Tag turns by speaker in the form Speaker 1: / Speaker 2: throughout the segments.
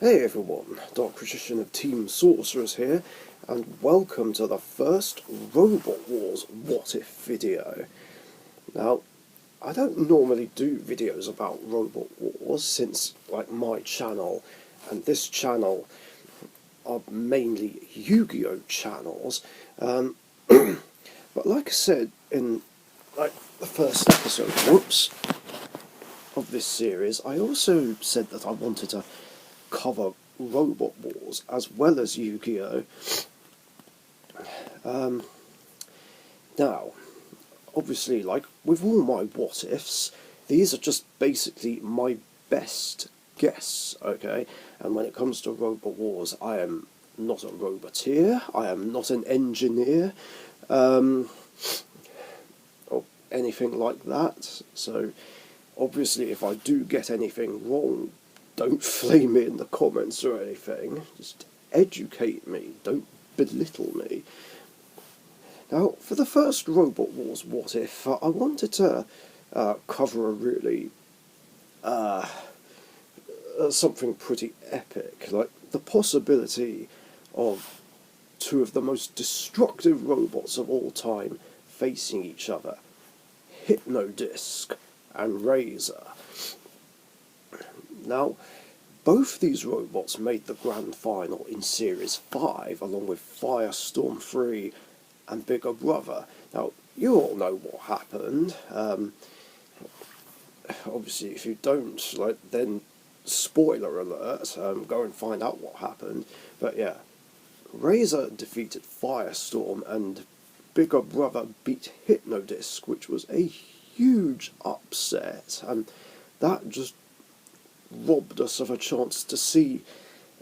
Speaker 1: Hey everyone, Dark Magician of Team Sorcerers here, and welcome to the first Robot Wars What If video. Now, I don't normally do videos about Robot Wars since, my channel and this channel are mainly Yu-Gi-Oh channels, but like I said in, the first episode, of this series, I also said that I wanted to cover Robot Wars as well as Yu-Gi-Oh. Now, obviously, with all my what ifs, these are just basically my best guess, okay? And when it comes to Robot Wars, I am not a roboteer, I am not an engineer, or anything like that. So, obviously, if I do get anything wrong, don't flame me in the comments or anything. Just educate me. Don't belittle me. Now, for the first Robot Wars What If, I wanted to cover a really something pretty epic, like the possibility of two of the most destructive robots of all time facing each other, Hypno-Disc and Razer. Now, both these robots made the grand final in Series 5, along with Firestorm 3 and Bigger Brother. Now, you all know what happened. Obviously, if you don't, then spoiler alert, go and find out what happened. But yeah, Razer defeated Firestorm and Bigger Brother beat Hypno-Disc, which was a huge upset, and that just robbed us of a chance to see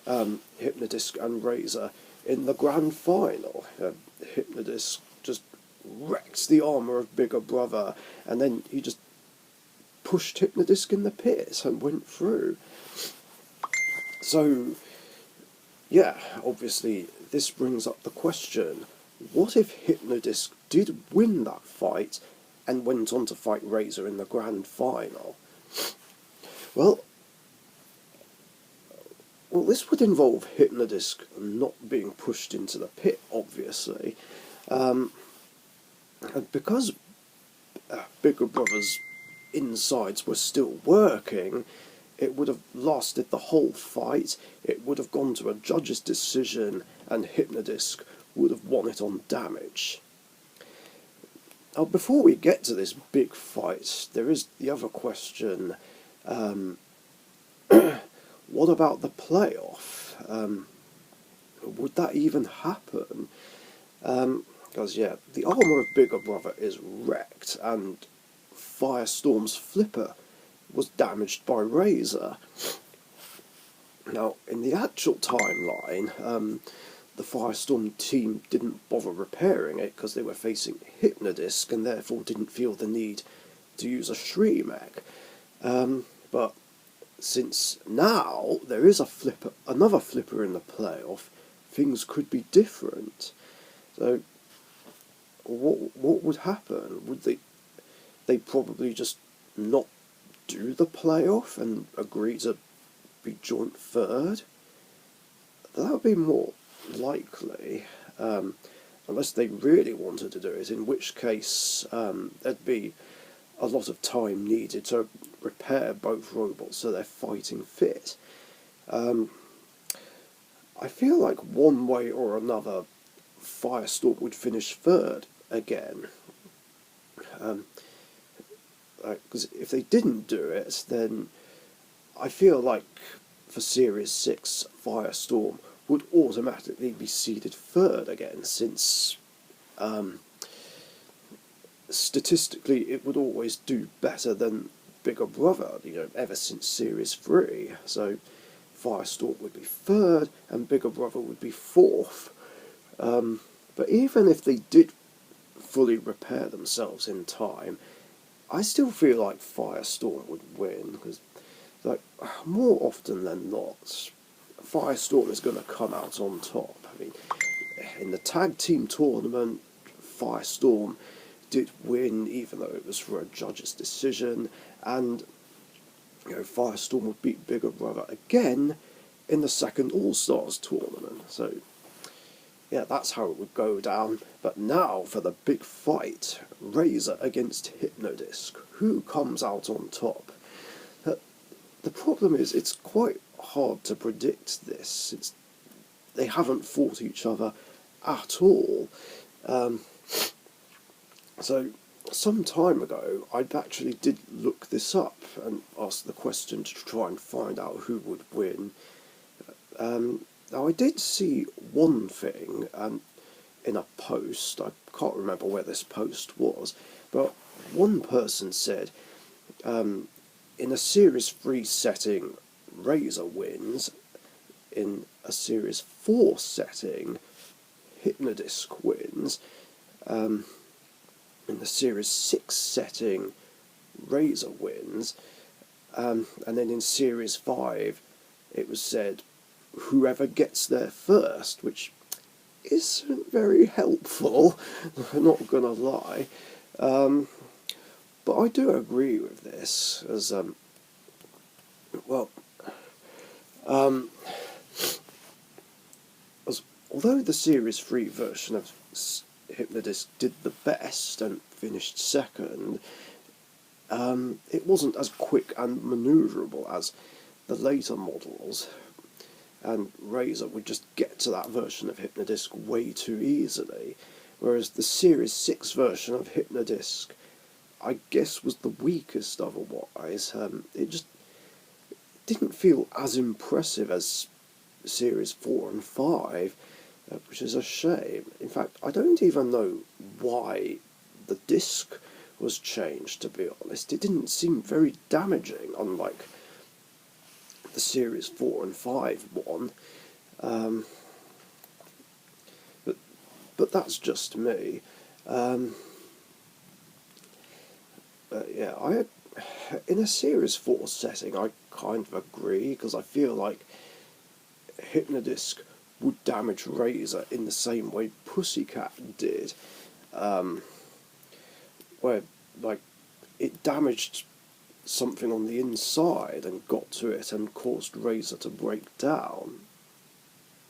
Speaker 1: Hypno-Disc and Razer in the grand final. Hypno-Disc just wrecked the armour of Bigger Brother, and then he just pushed Hypno-Disc in the pit and went through. So, yeah, obviously this brings up the question, what if Hypno-Disc did win that fight and went on to fight Razer in the grand final? Well, this would involve Hypno-Disc not being pushed into the pit, obviously. And because Bigger Brother's insides were still working, it would have lasted the whole fight, it would have gone to a judge's decision, and Hypno-Disc would have won it on damage. Now, before we get to this big fight, there is the other question, what about the playoff? Would that even happen? Because, yeah, the armour of Bigger Brother is wrecked, and Firestorm's flipper was damaged by Razer. Now, in the actual timeline, the Firestorm team didn't bother repairing it because they were facing Hypno-Disc and therefore didn't feel the need to use a Shriek. But since now there is another flipper in the playoff, things could be different. So, what would happen? Would they probably just not do the playoff and agree to be joint third? That would be more likely, unless they really wanted to do it, in which case there'd be a lot of time needed to repair both robots so they're fighting fit. I feel like one way or another Firestorm would finish third again. Because if they didn't do it, then I feel like for Series 6, Firestorm would automatically be seeded third again, since statistically it would always do better than Bigger Brother, ever since Series 3. So Firestorm would be third and Bigger Brother would be fourth. But even if they did fully repair themselves in time, I still feel like Firestorm would win, because more often than not, Firestorm is going to come out on top. I mean, in the tag team tournament, Firestorm did win, even though it was for a judge's decision, and Firestorm would beat Bigger Brother again in the second All-Stars tournament. So, yeah, that's how it would go down. But now for the big fight, Razer against Hypno-Disc. Who comes out on top? The problem is, it's quite hard to predict this. They haven't fought each other at all. So, some time ago, I actually did look this up and ask the question to try and find out who would win. Now, I did see one thing in a post. I can't remember where this post was, but one person said, in a Series 3 setting, Razer wins. In a Series 4 setting, Hypno-Disc wins. In the Series 6 setting, Razer wins. And then in Series 5, it was said, whoever gets there first, which isn't very helpful, I'm not gonna lie. But I do agree with this, as, although the Series 3 version of Hypno-Disc did the best and finished second, it wasn't as quick and manoeuvrable as the later models, and Razer would just get to that version of Hypno-Disc way too easily, whereas the Series 6 version of Hypno-Disc, I guess, was the weakest otherwise. It just didn't feel as impressive as Series 4 and 5, which is a shame. In fact, I don't even know why the disc was changed, to be honest. It didn't seem very damaging, unlike the Series 4 and 5 one. But that's just me. Yeah, in a Series 4 setting, I kind of agree, because I feel like Hypno-Disc would damage Razer in the same way Pussycat did, where, like, it damaged something on the inside and got to it and caused Razer to break down.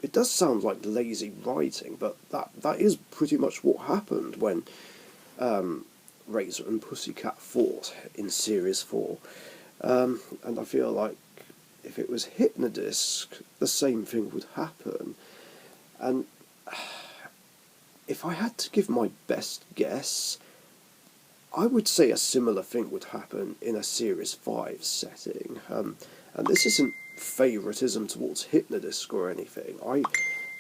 Speaker 1: It does sound like lazy writing, but that is pretty much what happened when Razer and Pussycat fought in Series 4. And I feel like if it was Hypno-Disc, the same thing would happen. And if I had to give my best guess, I would say a similar thing would happen in a Series 5 setting. And this isn't favouritism towards Hypno-Disc or anything. I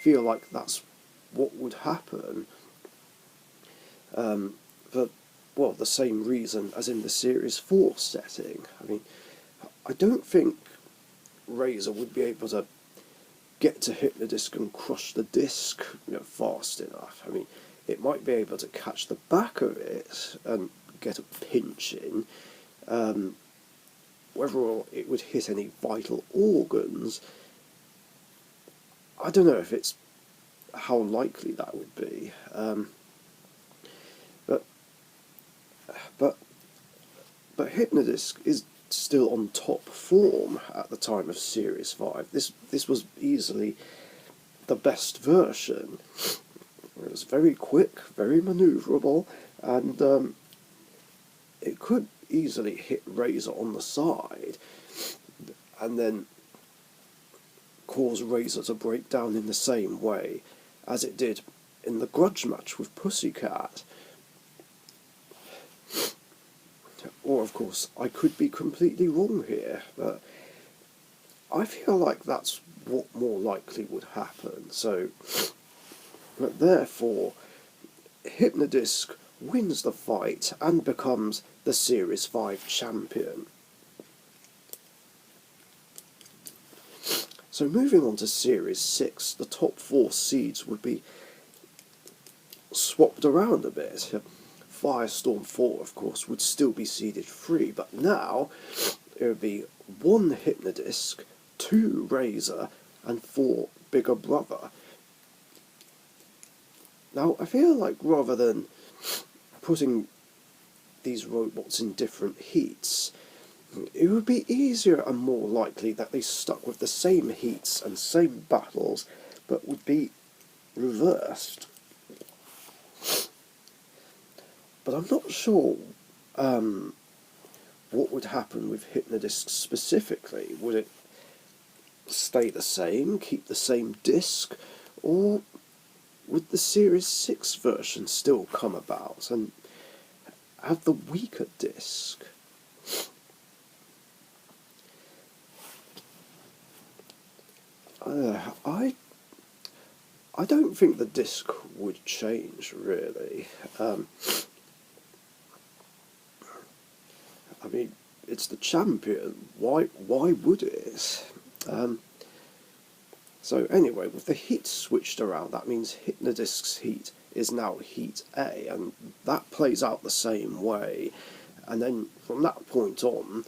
Speaker 1: feel like that's what would happen. For, well, the same reason as in the Series 4 setting. I mean, I don't think Razer would be able to get to Hypno-Disc and crush the disc, fast enough. I mean, it might be able to catch the back of it and get a pinch in. Whether it would hit any vital organs, I don't know if it's how likely that would be. But Hypno-Disc is still on top form at the time of Series 5. This was easily the best version. It was very quick, very manoeuvrable, and it could easily hit Razer on the side and then cause Razer to break down in the same way as it did in the grudge match with Pussycat. Or, of course, I could be completely wrong here, but I feel like that's what more likely would happen. So, but therefore, Hypno-Disc wins the fight and becomes the Series 5 champion. So moving on to Series 6, the top 4 seeds would be swapped around a bit. Firestorm 4, of course, would still be seeded 3, but now it would be 1 Hypno-Disc, 2 Razer, and 4 Bigger Brother. Now, I feel like rather than putting these robots in different heats, it would be easier and more likely that they stuck with the same heats and same battles, but would be reversed. But I'm not sure what would happen with Hypno-Disc specifically. Would it stay the same, keep the same disc, or would the Series 6 version still come about and have the weaker disc? I don't think the disc would change really. I mean, it's the champion. Why would it? So anyway, with the heat switched around, that means Hypno-Disc's heat is now heat A, and that plays out the same way. And then from that point on,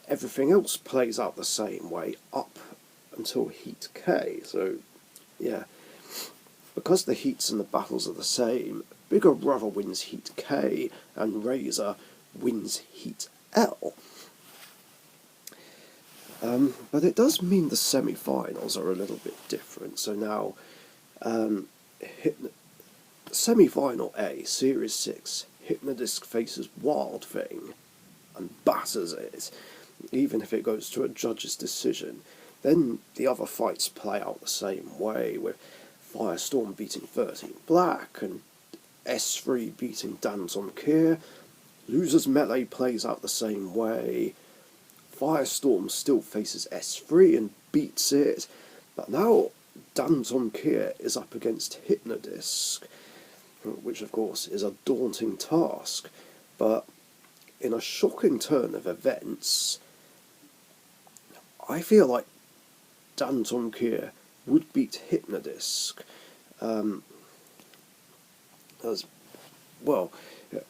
Speaker 1: everything else plays out the same way up until heat K. So, yeah, because the heats and the battles are the same, Bigger Brother wins heat K, and Razer wins heat L. But it does mean the semi-finals are a little bit different. So now, semi-final A, Series 6, Hypno-Disc faces Wild Thing and batters it, even if it goes to a judge's decision. Then the other fights play out the same way, with Firestorm beating 13 Black and S3 beating Danton Kier. Loser's Melee plays out the same way. Firestorm still faces S3 and beats it, but now Danton Kier is up against Hypno-Disc, which of course is a daunting task, but in a shocking turn of events, I feel like Danton Kier would beat Hypno-Disc. As well,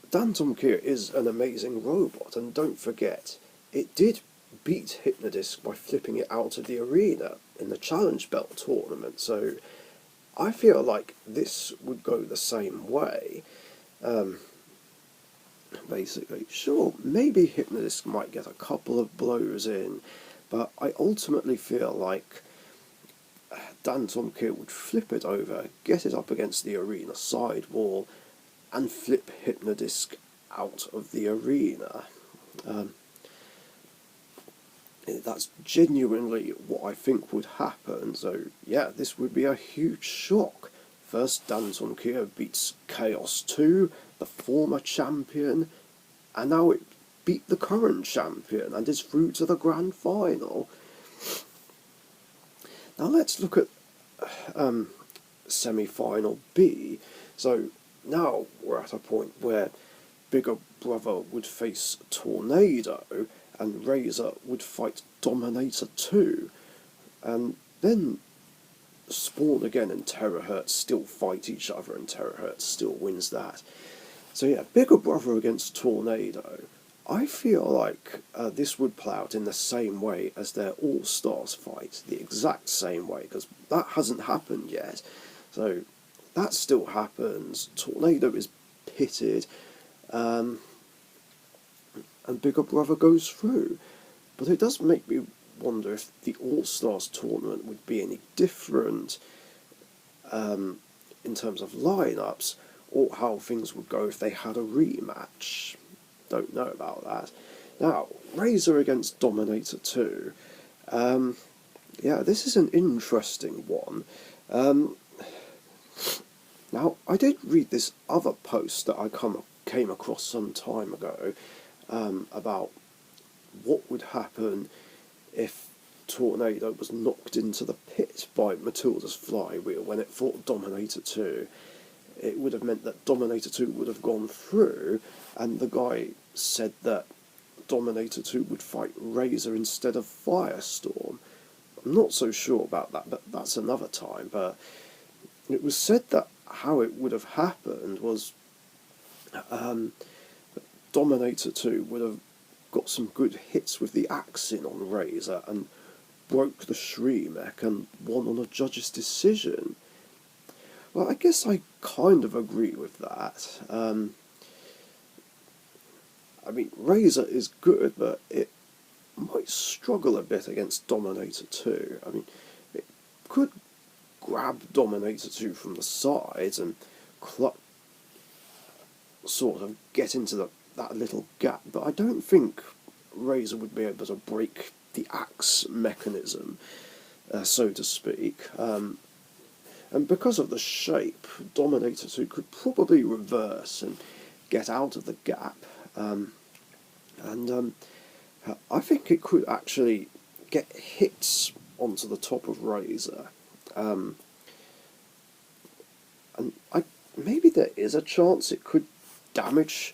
Speaker 1: Danton Kier is an amazing robot, and don't forget, it did beat Hypno-Disc by flipping it out of the arena in the Challenge Belt tournament, so I feel like this would go the same way. Basically, sure, maybe Hypno-Disc might get a couple of blows in, but I ultimately feel like Danton Kier would flip it over, get it up against the arena sidewall, and flip Hypno-Disc out of the arena. That's genuinely what I think would happen, so yeah, this would be a huge shock. First, Danton Kier beats Chaos 2, the former champion, and now it beat the current champion and is through to the grand final. Now let's look at semi-final B. So now we're at a point where Bigger Brother would face Tornado, and Razer would fight Dominator 2, and then Spawn again and Terahertz still fight each other, and Terahertz still wins that. So yeah, Bigger Brother against Tornado. I feel like this would play out in the same way as their All-Stars fight, the exact same way, because that hasn't happened yet. So that still happens. Tornado is pitted, and Bigger Brother goes through. But it does make me wonder if the All-Stars tournament would be any different in terms of lineups, or how things would go if they had a rematch. Don't know about that. Now, Razer against Dominator 2. Yeah, this is an interesting one. Now, I did read this other post that I came across some time ago about what would happen if Tornado was knocked into the pit by Matilda's flywheel when it fought Dominator 2. It would have meant that Dominator 2 would have gone through, and the guy said that Dominator 2 would fight Razer instead of Firestorm. I'm not so sure about that, but that's another time. But it was said that how it would have happened was Dominator 2 would have got some good hits with the axe in on Razer and broke the Shreemech and won on a judge's decision. Well, I guess I kind of agree with that. I mean, Razer is good, but it might struggle a bit against Dominator 2. I mean, it could grab Dominator 2 from the sides and sort of get into that little gap, but I don't think Razer would be able to break the axe mechanism, so to speak. And because of the shape, Dominator 2 could probably reverse and get out of the gap. I think it could actually get hits onto the top of Razer. Maybe there is a chance it could damage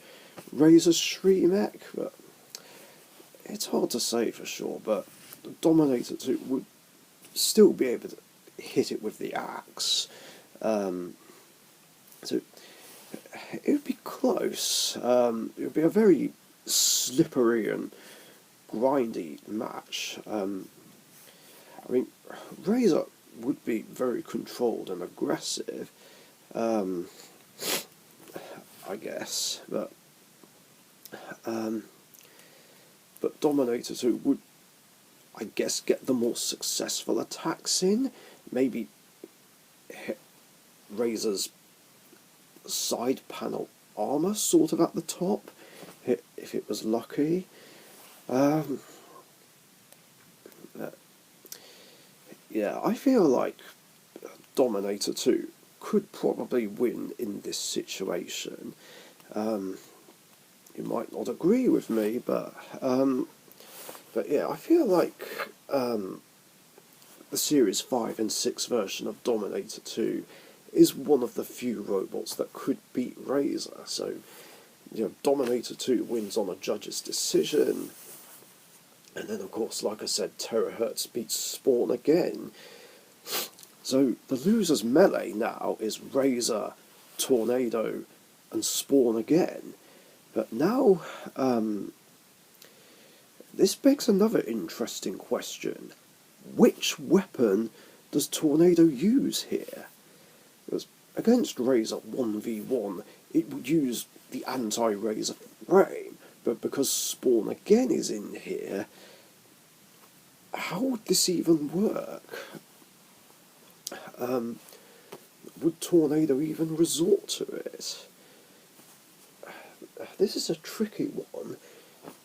Speaker 1: Razer's Shri mech, but it's hard to say for sure. But Dominator 2 would still be able to hit it with the axe. So it would be close. It would be a very slippery and grindy match. I mean, Razer would be very controlled and aggressive, I guess, but Dominator 2 would, I guess, get the more successful attacks in. Maybe hit Razer's side panel armour sort of at the top, if it was lucky. Yeah, I feel like Dominator 2 could probably win in this situation. You might not agree with me, but yeah, I feel like the Series 5 and 6 version of Dominator 2 is one of the few robots that could beat Razer. So, Dominator 2 wins on a judge's decision. And then, of course, like I said, Terahertz beats Spawn again. So the loser's melee now is Razer, Tornado, and Spawn again. But now, this begs another interesting question. Which weapon does Tornado use here? Because against Razer 1v1, it would use the anti-Razer frame, but because Spawn again is in here, how would this even work? Would Tornado even resort to it? This is a tricky one.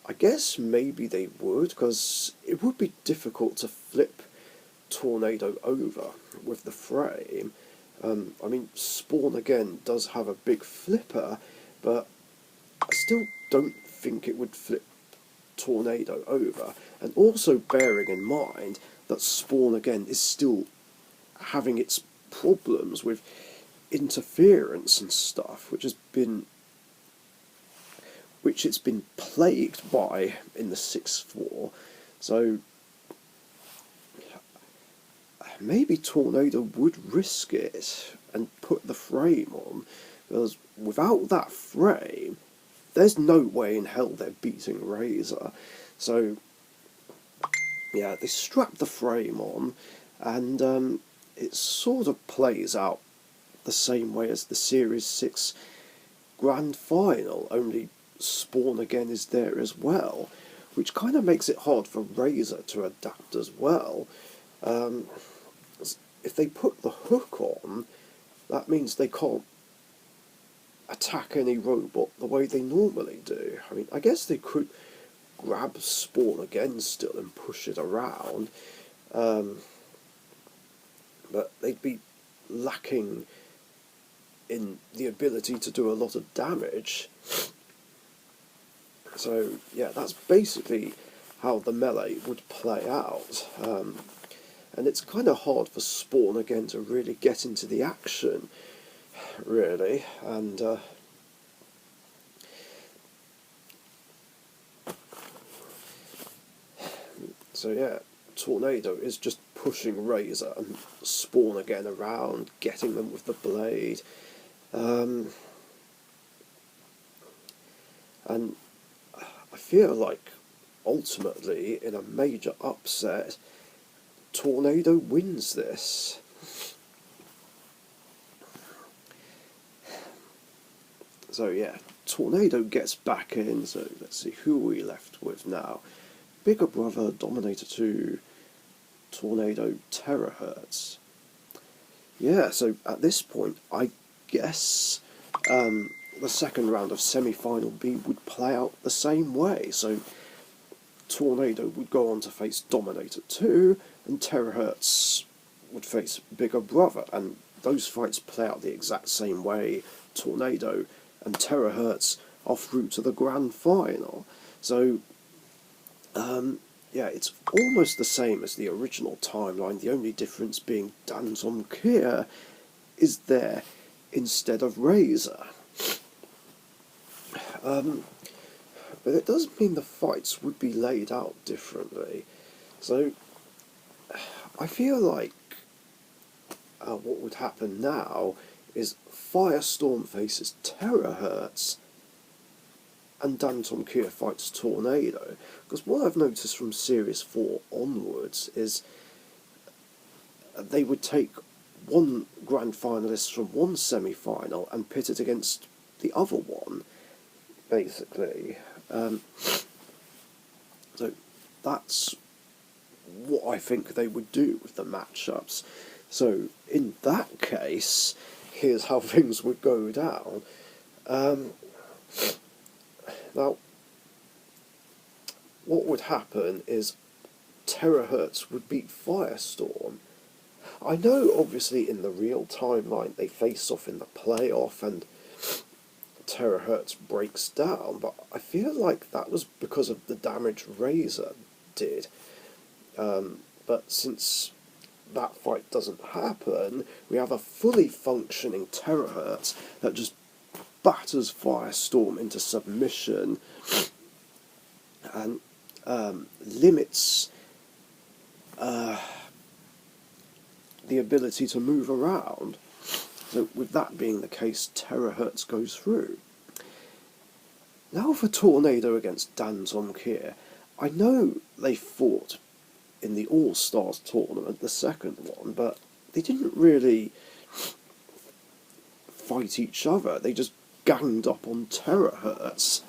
Speaker 1: I guess maybe they would, because it would be difficult to flip Tornado over with the frame. I mean, Spawn again does have a big flipper, but I still don't think it would flip Tornado over. And also bearing in mind that Spawn again is still having its problems with interference and stuff, which it's been plagued by in the 6.4. So maybe Tornado would risk it and put the frame on, because without that frame, there's no way in hell they're beating Razer. So yeah, they strap the frame on, and it sort of plays out the same way as the Series 6 Grand Final, only Spawn again is there as well, which kind of makes it hard for Razer to adapt as well. If they put the hook on, that means they can't attack any robot the way they normally do. I mean, I guess they could grab Spawn again still and push it around, but they'd be lacking in the ability to do a lot of damage. So yeah, that's basically how the melee would play out. And it's kind of hard for Spawn again to really get into the action, really. And so yeah, Tornado is just pushing Razer and Spawn again around, getting them with the blade. And I feel like ultimately, in a major upset, Tornado wins this. So yeah, Tornado gets back in, so let's see who we left with now. Bigger Brother, Dominator 2, Tornado, Terahertz. Yeah, so at this point, I guess the second round of semi-final B would play out the same way. So Tornado would go on to face Dominator 2, and Terahertz would face Bigger Brother, and those fights play out the exact same way. Tornado and Terahertz are through to the grand final. So, yeah, it's almost the same as the original timeline, the only difference being Danton Kier is there instead of Razer. But it does mean the fights would be laid out differently. So, I feel like what would happen now is Firestorm faces Terahertz and Danton Kier fights Tornado. Because what I've noticed from Series 4 onwards is they would take one grand finalist from one semi-final and pit it against the other one, basically. So that's what I think they would do with the matchups. So in that case, here's how things would go down. Now, what would happen is Terahertz would beat Firestorm. I know, obviously, in the real timeline they face off in the playoff and Terahertz breaks down, but I feel like that was because of the damage Razer did. But since that fight doesn't happen, we have a fully functioning Terahertz that just batters Firestorm into submission and limits the ability to move around. So with that being the case, Terahertz goes through. Now for Tornado against Danton Kier. I know they fought in the All-Stars tournament, the second one, but they didn't really fight each other. They just ganged up on Terahertz.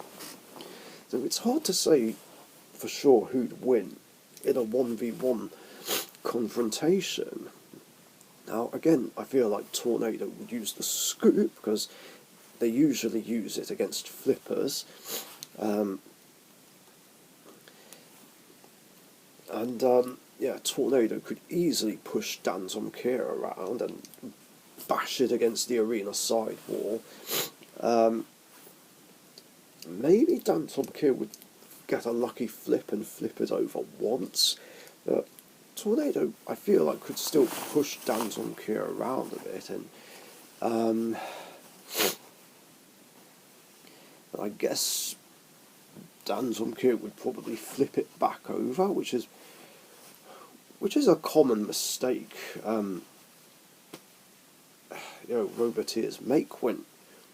Speaker 1: So it's hard to say for sure who'd win in a 1v1 confrontation. Now, again, I feel like Tornado would use the scoop, because they usually use it against flippers. Yeah, Tornado could easily push Danton Kier around and bash it against the arena sidewall. Maybe Danton Kier would get a lucky flip and flip it over once, but Tornado, I feel like, could still push Danton Kier around a bit, and I guess Danton Kier would probably flip it back over, which is a common mistake. Roboteers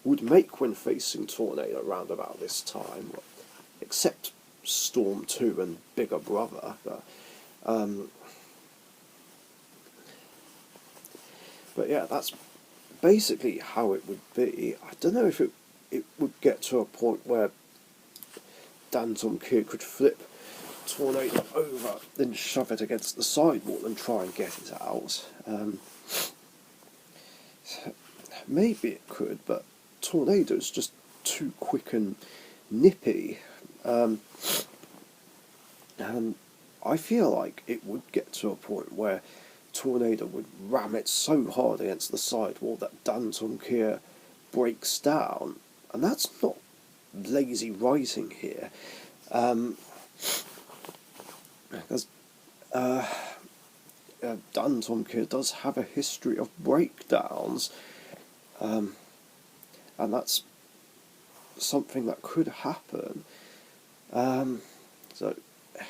Speaker 1: would make when facing Tornado around about this time, except Storm 2 and Bigger Brother. But yeah, that's basically how it would be. I don't know if it would get to a point where Danton Kier could flip Tornado over, then shove it against the sidewall and try and get it out. Maybe it could, but Tornado's just too quick and nippy. And I feel like it would get to a point where Tornado would ram it so hard against the sidewall that Danton Kier breaks down. And that's not lazy writing here. Because Danton Kier does have a history of breakdowns, and that's something that could happen. So,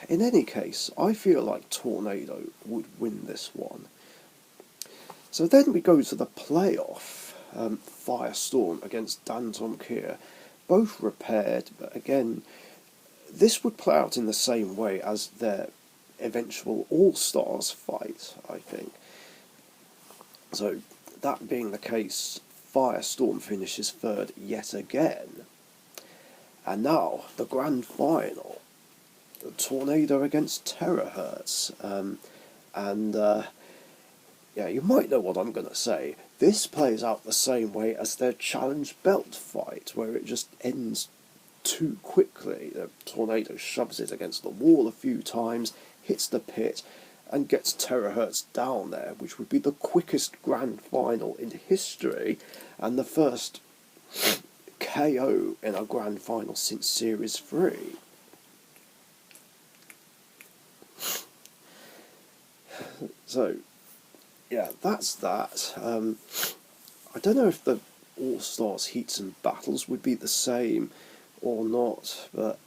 Speaker 1: in any case, I feel like Tornado would win this one. So then we go to the playoff, Firestorm against Danton Kier, both repaired, but again, this would play out in the same way as their eventual All-Stars fight, I think. So, that being the case, Firestorm finishes third yet again. And now, the grand final. The Tornado against Terahertz. Yeah, you might know what I'm going to say. This plays out the same way as their challenge belt fight, where it just ends too quickly. The Tornado shoves it against the wall a few times, hits the pit, and gets Terahertz down there, which would be the quickest grand final in history, and the first KO in a grand final since Series 3. So, yeah, that's that. I don't know if the All-Stars heats and battles would be the same or not, but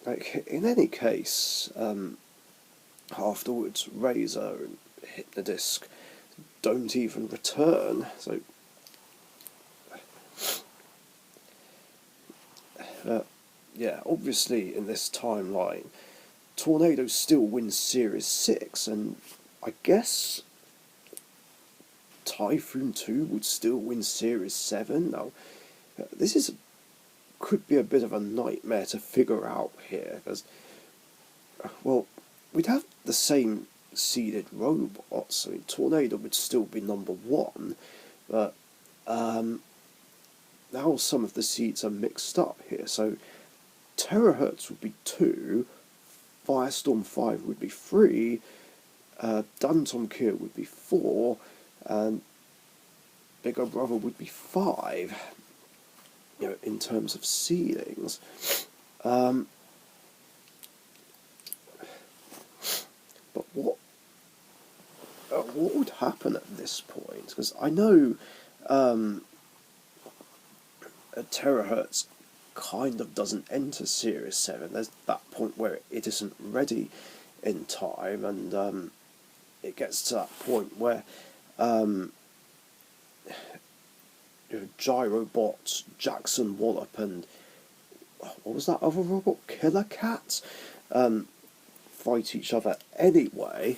Speaker 1: like in any case, afterwards Razer and Hypno-Disc don't even return. So yeah, obviously in this timeline, Tornado still wins Series 6, and I guess Typhoon 2 would still win Series 7. Now, this could be a bit of a nightmare to figure out here, because, well, we'd have the same seeded robots. I mean, Tornado would still be number 1, but now some of the seeds are mixed up here. So Terahertz would be 2, Firestorm 5 would be 3, Dantom Kier would be 4, and Bigger Brother would be 5, in terms of seedings. But what would happen at this point? Because I know Terahertz kind of doesn't enter Series 7. There's that point where it isn't ready in time, and it gets to that point where Gyrobot, Jackson Wallop, and what was that other robot? Killer Cat? Fight each other anyway.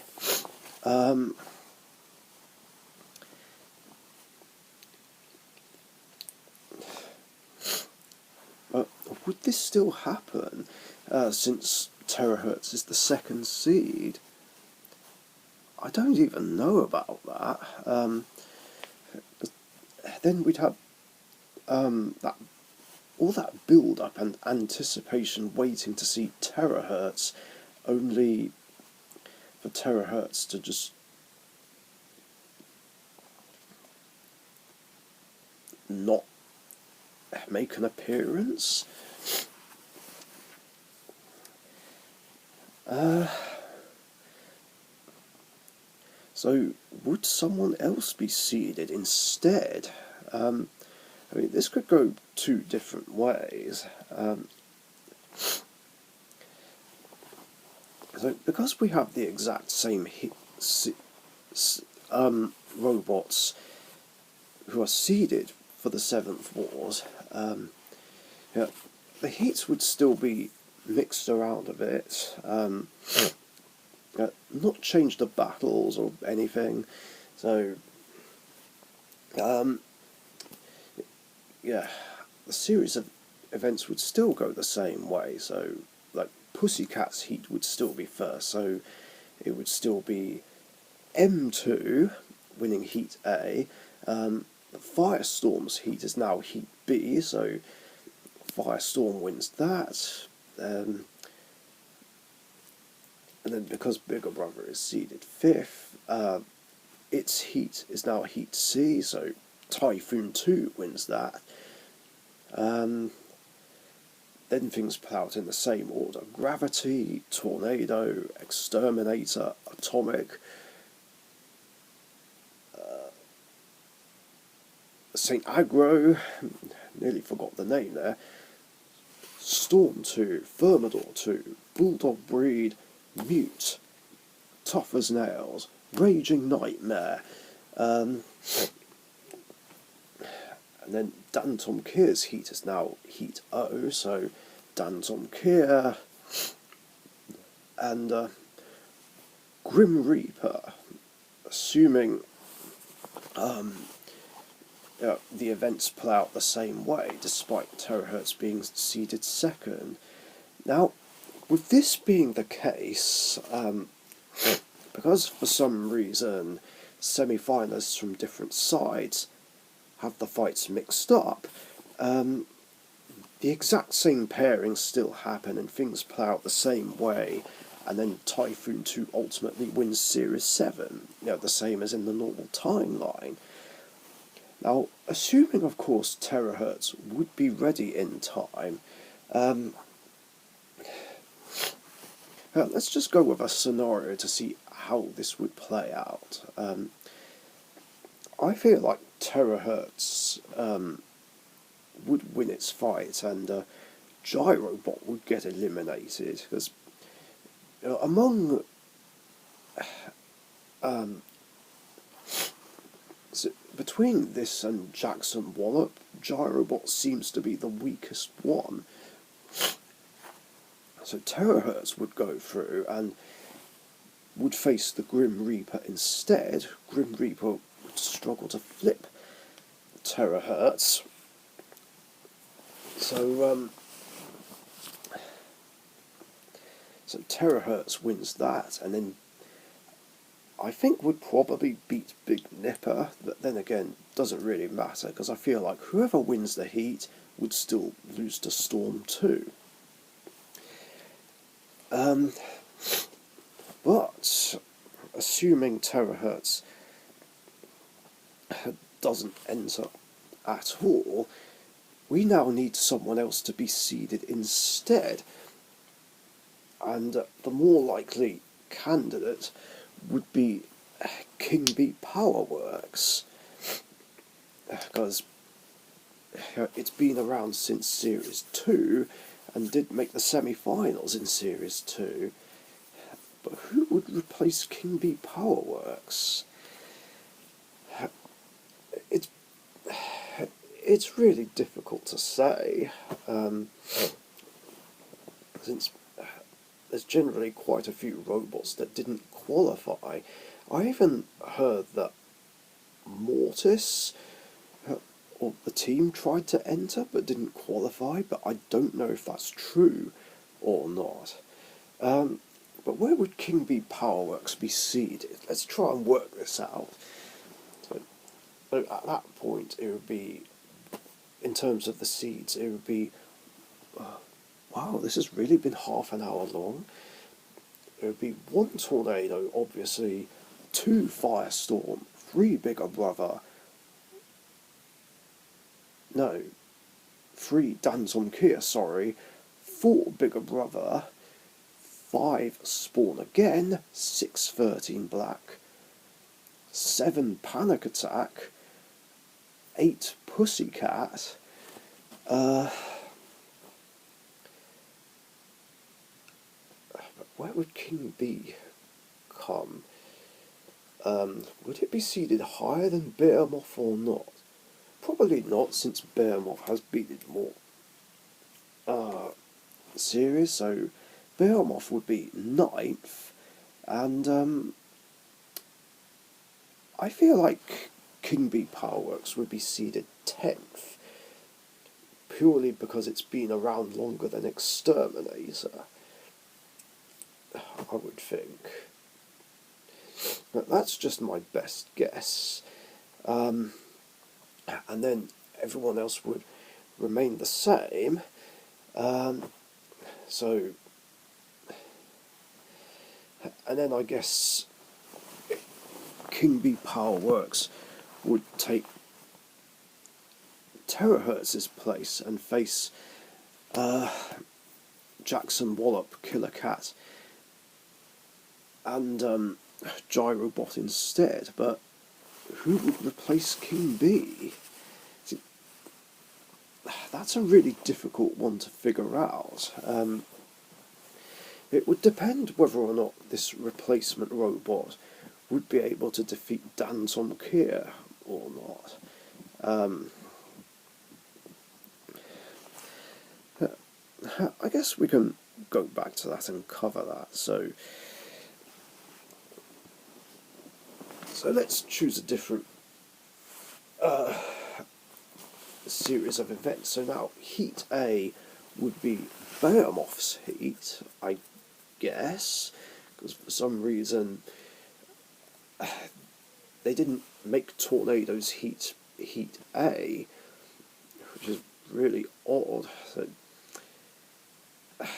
Speaker 1: But would this still happen since Terahertz is the second seed? I don't even know about that. Then we'd have all that build-up and anticipation waiting to see Terahertz, only for Terahertz to just not make an appearance. So would someone else be seeded instead? I mean, this could go 2 different ways. So because we have the exact same robots who are seeded for the 7th Wars, the heats would still be mixed around a bit. Not change the battles or anything. So, yeah, the series of events would still go the same way. So, like, Pussycat's heat would still be first. So, it would still be M2 winning Heat A. Firestorm's heat is now Heat B. So, Firestorm wins that. And then because Bigger Brother is seeded 5th, its heat is now Heat C, so Typhoon 2 wins that. Then things play out in the same order. Gravity, Tornado, Exterminator, Atomic, St. Agro, nearly forgot the name there, Storm 2, Thermidor 2, Bulldog Breed, Mute, Tough as Nails, Raging Nightmare, and then Dantom Kier's heat is now Heat O, so Dantom Kier and Grim Reaper, assuming the events play out the same way, despite Terahertz being seeded second. Now, with this being the case, because for some reason semi-finalists from different sides have the fights mixed up, the exact same pairings still happen and things play out the same way, and then Typhoon 2 ultimately wins Series 7, the same as in the normal timeline. Now, assuming of course Terahertz would be ready in time, let's just go with a scenario to see how this would play out. I feel like Terahertz would win its fight, and Gyrobot would get eliminated, because among between this and Jackson Wallop, Gyrobot seems to be the weakest one. So Terahertz would go through and would face the Grim Reaper instead. Grim Reaper would struggle to flip Terahertz. So Terahertz wins that, and then I think would probably beat Big Nipper, but then again, doesn't really matter, because I feel like whoever wins the heat would still lose to Storm 2. But, assuming Terahertz doesn't enter at all, we now need someone else to be seeded instead. And the more likely candidate would be King Bee Powerworks, because it's been around since Series 2 and did make the semi-finals in Series 2. But who would replace King Bee Powerworks? It's really difficult to say, since there's generally quite a few robots that didn't qualify. I even heard that Mortis, or the team, tried to enter but didn't qualify, but I don't know if that's true or not. But where would King Bee Powerworks be seeded? Let's try and work this out. So at that point, it would be, in terms of the seeds, it would be... wow, this has really been half an hour long. It would be 1 Tornado, obviously, 2 Firestorm, 3 Bigger Brother, no, 3 Danton Kia, sorry, 4 Bigger Brother, 5 Spawn Again, 6 13 Black, 7 Panic Attack, 8 Pussycat, where would King Bee come? Would it be seeded higher than Behemoth or not? Probably not, since Behemoth has beaten more series, so Behemoth would be 9th, and I feel like King Bee Powerworks would be seeded 10th, purely because it's been around longer than Exterminator, I would think. But that's just my best guess. And then everyone else would remain the same. So, and then I guess King Bee Powerworks would take Terahertz's place and face Jackson Wallop, Killer Cat, and Gyrobot instead. But who would replace King Bee? See, that's a really difficult one to figure out. It would depend whether or not this replacement robot would be able to defeat Danton Kia or not. I guess we can go back to that and cover that. So let's choose a different series of events. So now Heat A would be Behemoth's heat, I guess, because for some reason they didn't make Tornado's heat A, which is really odd. So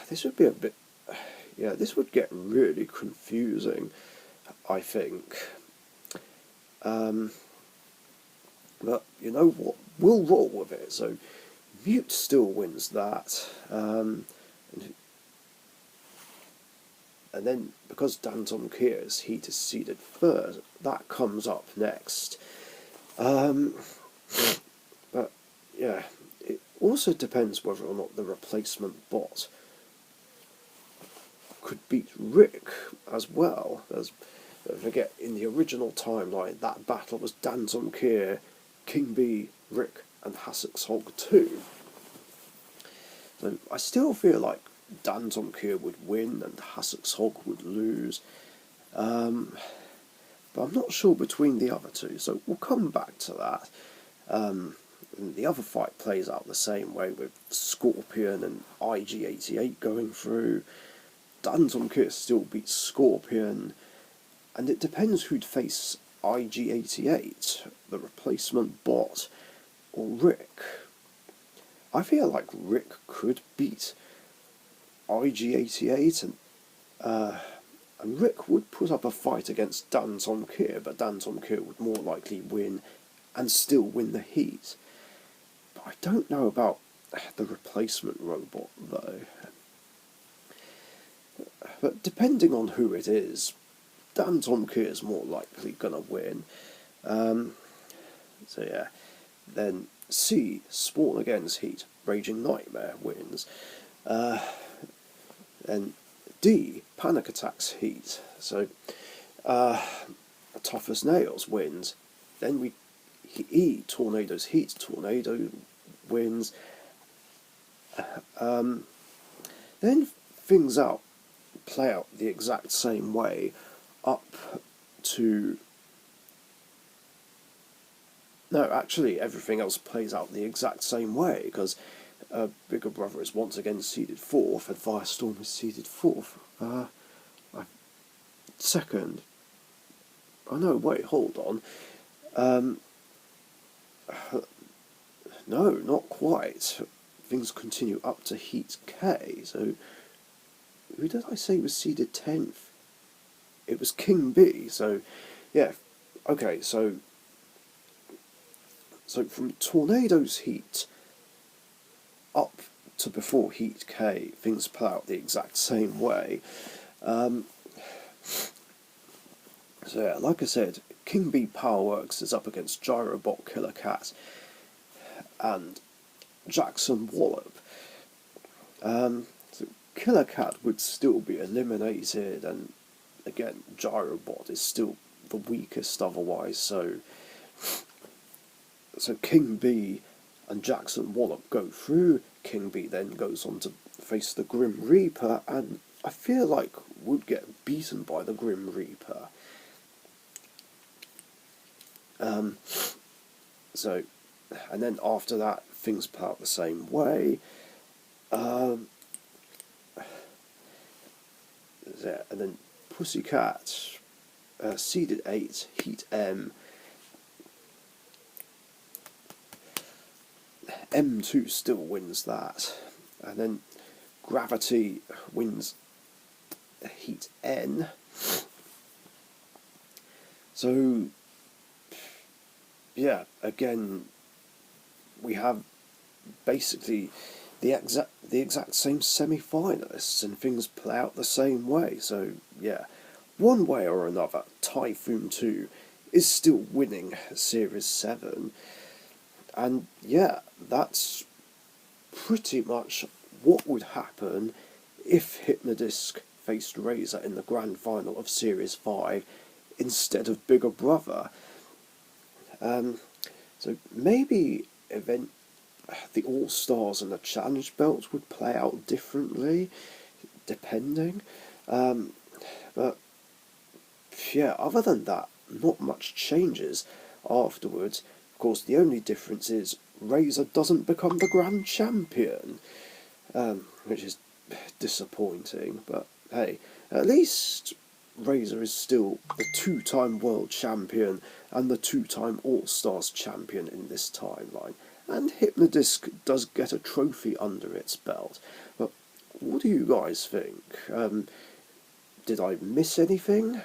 Speaker 1: this would be a bit, yeah, this would get really confusing, I think. But you know what? We'll roll with it. So Mute still wins that. And then because Danton Kier's heat is seeded first, that comes up next. But yeah, it also depends whether or not the replacement bot could beat Rick as well. As don't forget, in the original timeline, that battle was Danton Kier, King B, Rick, and Hassocks Hog 2. So I still feel like Danton Kier would win and Hassocks Hog would lose. But I'm not sure between the other two, so we'll come back to that. And the other fight plays out the same way with Scorpion and IG-88 going through. Danton Kier still beats Scorpion, and it depends who'd face IG-88, the replacement bot, or Rick. I feel like Rick could beat IG-88, and Rick would put up a fight against Danton Kier, but Danton Kier would more likely win and still win the heat. But I don't know about the replacement robot, though. But depending on who it is, Danton Kier is more likely gonna win. So yeah, then C, Spawn Again's heat, Raging Nightmare wins. Then D, Panic Attack's heat. So Tough as Nails wins. Then we E, Tornado's heat, Tornado wins. Then things play out the exact same way up to... No, actually everything else plays out the exact same way, because Bigger Brother is once again seeded 4th, and Firestorm is seeded 4th. Second. Oh no, wait, hold on. No, not quite. Things continue up to Heat K, so... Who did I say was seeded 10th? It was King B, so... Yeah, okay, so from Tornado's heat up to before Heat K, things play out the exact same way. So yeah, like I said, King B Powerworks is up against Gyrobot Killer Cat and Jackson Wallop. So Killer Cat would still be eliminated, and again, Gyrobot is still the weakest otherwise, so King B and Jackson Wallop go through. King B then goes on to face the Grim Reaper, and I feel like would get beaten by the Grim Reaper. And then after that, things play out the same way. And then Pussycat, seeded 8, Heat M. M2 still wins that. And then Gravity wins Heat N. So, yeah, again, we have basically the exact same semi-finalists, and things play out the same way. So, yeah, one way or another, Typhoon 2 is still winning Series 7. And, yeah, that's pretty much what would happen if Hypno-Disc faced Razer in the grand final of Series 5 instead of Bigger Brother. So maybe the All-Stars and the Challenge Belts would play out differently, depending. But yeah, other than that, not much changes afterwards. Of course, the only difference is Razer doesn't become the grand champion, which is disappointing, but hey, at least Razer is still the two-time world champion and the two-time All-Stars champion in this timeline, and Hypno-Disc does get a trophy under its belt. But what do you guys think? Did I miss anything?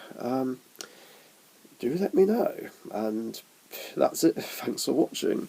Speaker 1: Do let me know, and that's it. Thanks for watching.